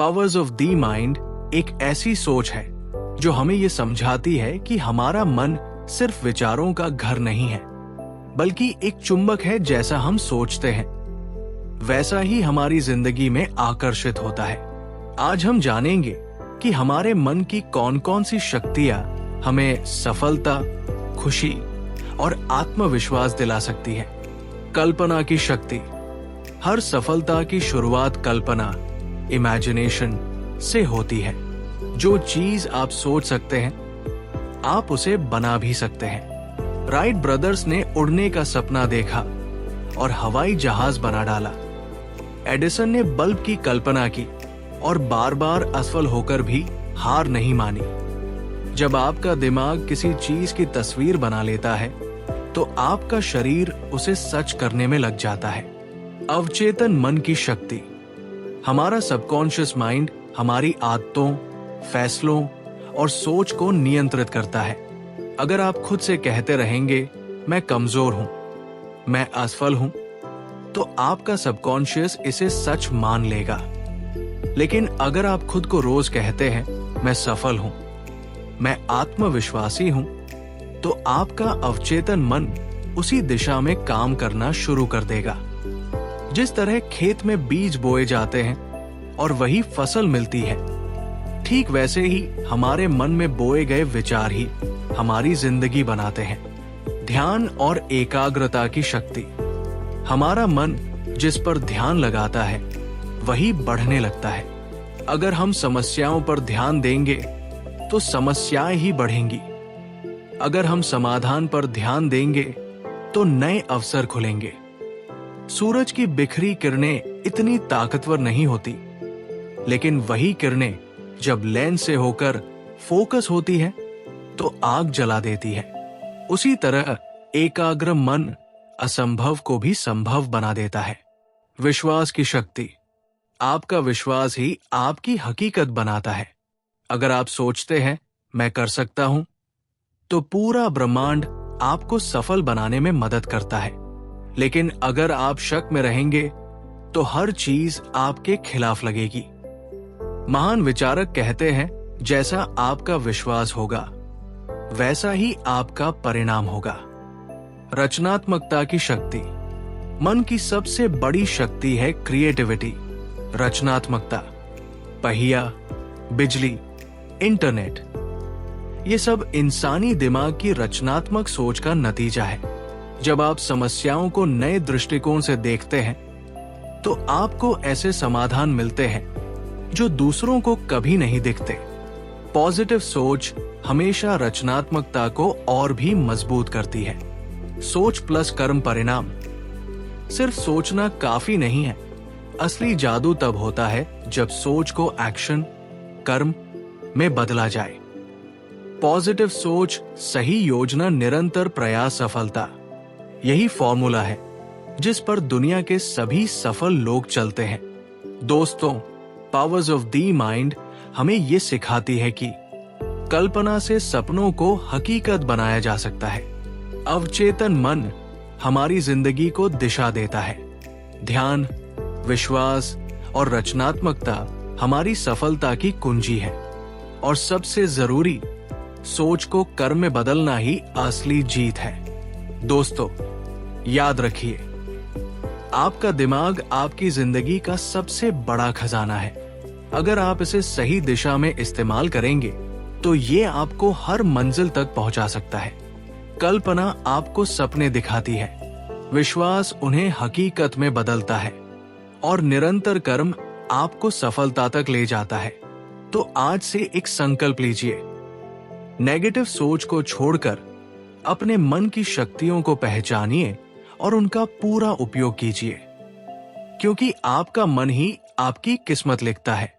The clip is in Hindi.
पावर्स ऑफ द माइंड एक ऐसी सोच है जो हमें ये समझाती है कि हमारा मन सिर्फ विचारों का घर नहीं है, बल्कि एक चुंबक है। जैसा हम सोचते हैं वैसा ही हमारी जिंदगी में आकर्षित होता है। आज हम जानेंगे कि हमारे मन की कौन कौन सी शक्तियां हमें सफलता, खुशी और आत्मविश्वास दिला सकती है। कल्पना की शक्ति। हर सफलता की शुरुआत कल्पना, इमेजिनेशन से होती है। जो चीज आप सोच सकते हैं आप उसे बना भी सकते हैं। राइट ब्रदर्स ने उड़ने का सपना देखा और हवाई जहाज बना डाला। एडिसन ने बल्ब की कल्पना की और बार बार असफल होकर भी हार नहीं मानी। जब आपका दिमाग किसी चीज की तस्वीर बना लेता है तो आपका शरीर उसे सच करने में लग जाता है। अवचेतन मन की शक्ति। हमारा सबकॉन्शियस माइंड हमारी आदतों, फैसलों और सोच को नियंत्रित करता है। अगर आप खुद से कहते रहेंगे मैं कमजोर हूं, मैं असफल हूं, तो आपका सबकॉन्शियस इसे सच मान लेगा। लेकिन अगर आप खुद को रोज कहते हैं मैं सफल हूं, मैं आत्मविश्वासी हूं, तो आपका अवचेतन मन उसी दिशा में काम करना शुरू कर देगा। जिस तरह खेत में बीज बोए जाते हैं और वही फसल मिलती है, ठीक वैसे ही हमारे मन में बोए गए विचार ही हमारी जिंदगी बनाते हैं। ध्यान और एकाग्रता की शक्ति। हमारा मन जिस पर ध्यान लगाता है वही बढ़ने लगता है। अगर हम समस्याओं पर ध्यान देंगे तो समस्याएं ही बढ़ेंगी। अगर हम समाधान पर ध्यान देंगे तो नए अवसर खुलेंगे। सूरज की बिखरी किरणें इतनी ताकतवर नहीं होती, लेकिन वही किरणें जब लेंस से होकर फोकस होती है तो आग जला देती है। उसी तरह एकाग्र मन असंभव को भी संभव बना देता है। विश्वास की शक्ति। आपका विश्वास ही आपकी हकीकत बनाता है। अगर आप सोचते हैं मैं कर सकता हूं, तो पूरा ब्रह्मांड आपको सफल बनाने में मदद करता है। लेकिन अगर आप शक में रहेंगे तो हर चीज आपके खिलाफ लगेगी। महान विचारक कहते हैं जैसा आपका विश्वास होगा वैसा ही आपका परिणाम होगा। रचनात्मकता की शक्ति। मन की सबसे बड़ी शक्ति है क्रिएटिविटी, रचनात्मकता। पहिया, बिजली, इंटरनेट, ये सब इंसानी दिमाग की रचनात्मक सोच का नतीजा है। जब आप समस्याओं को नए दृष्टिकोण से देखते हैं तो आपको ऐसे समाधान मिलते हैं जो दूसरों को कभी नहीं दिखते। पॉजिटिव सोच हमेशा रचनात्मकता को और भी मजबूत करती है। सोच प्लस कर्म परिणाम। सिर्फ सोचना काफी नहीं है। असली जादू तब होता है जब सोच को एक्शन, कर्म में बदला जाए। पॉजिटिव सोच, सही योजना, निरंतर प्रयास, सफलता, यही फॉर्मूला है जिस पर दुनिया के सभी सफल लोग चलते हैं। दोस्तों, पावर्स ऑफ द माइंड हमें ये सिखाती है कि कल्पना से सपनों को हकीकत बनाया जा सकता है। अवचेतन मन हमारी जिंदगी को दिशा देता है। ध्यान, विश्वास और रचनात्मकता हमारी सफलता की कुंजी है। और सबसे जरूरी, सोच को कर्म में बदलना ही असली जीत है। दोस्तों, याद रखिए, आपका दिमाग आपकी जिंदगी का सबसे बड़ा खजाना है। अगर आप इसे सही दिशा में इस्तेमाल करेंगे तो ये आपको हर मंजिल तक पहुंचा सकता है। कल्पना आपको सपने दिखाती है, विश्वास उन्हें हकीकत में बदलता है और निरंतर कर्म आपको सफलता तक ले जाता है। तो आज से एक संकल्प लीजिए, नेगेटिव सोच को छोड़कर अपने मन की शक्तियों को पहचानिए और उनका पूरा उपयोग कीजिए, क्योंकि आपका मन ही आपकी किस्मत लिखता है।